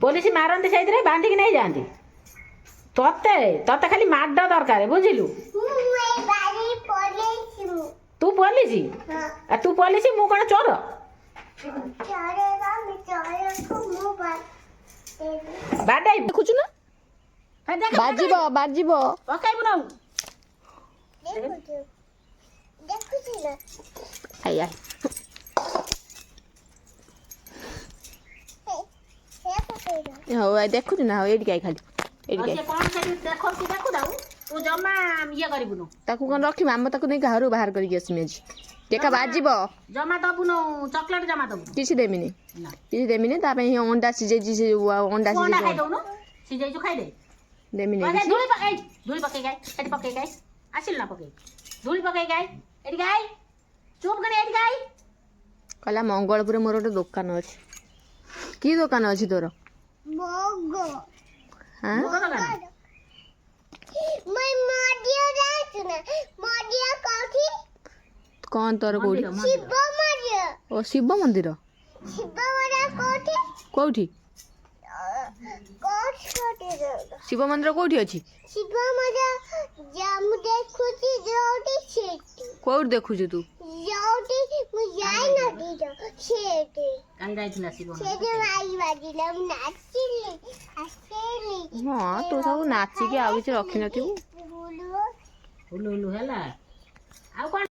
police मारती से बांधिक नहीं जाती तोते तोते खाली माड दरकार बुझिलु तू पुलिस तू पुलिस मु कौन चोर बाडे देखुछु ना बाजिबो बाजिबो पकाइबु न आई आई हो देखुछु ना हो एडी गाय खाली एडी गाय से कोन से देखो कि देखु दाऊ तू जम्मा ये करिबुनु ताकू कोन रखी मामा ताकू नै घरु बाहर करी आसी मेजी टेका बाजिबो जमा दबुनु चॉकलेट जमा दबु किछि देमिनी ना किछि देमिनी ता पे अंडा सिजे जी से अंडा कोना खाइ सिजे दउनु सिजे जो खाइ दे देमिनी अरे धुली पकाइ गाय एडी पकाइ गाय आसिल ना पकाइ धुली पकाइ गाय एडी गाय चुप करे एडी गाय कला मंगलपुर मोर ଗୋଟେ ଦୋକାନ ଅଛି की ଦୋକାନ ଅଛି ତୋର मोगो हां मैं मोडिया जाछु ना मोडिया कोठी कोन तोर कोठी शिव मंदिर ओ शिव मंदिर शिव मंदिर कोठी कोठी कोठी शिव मंदिर कोठी अछि शिव मंदिर जाम देखुची जोटी छेटी कोठ देखुछु तू जोटी मु जाई नदी जो छेटी काल जाइथिला शिव छेटी माई बाजिला नाचिली हसेली हां तू सब नाची के आ किछ रखि नथिबु हुलु हुलु ହେଲା ଆଉ କଣ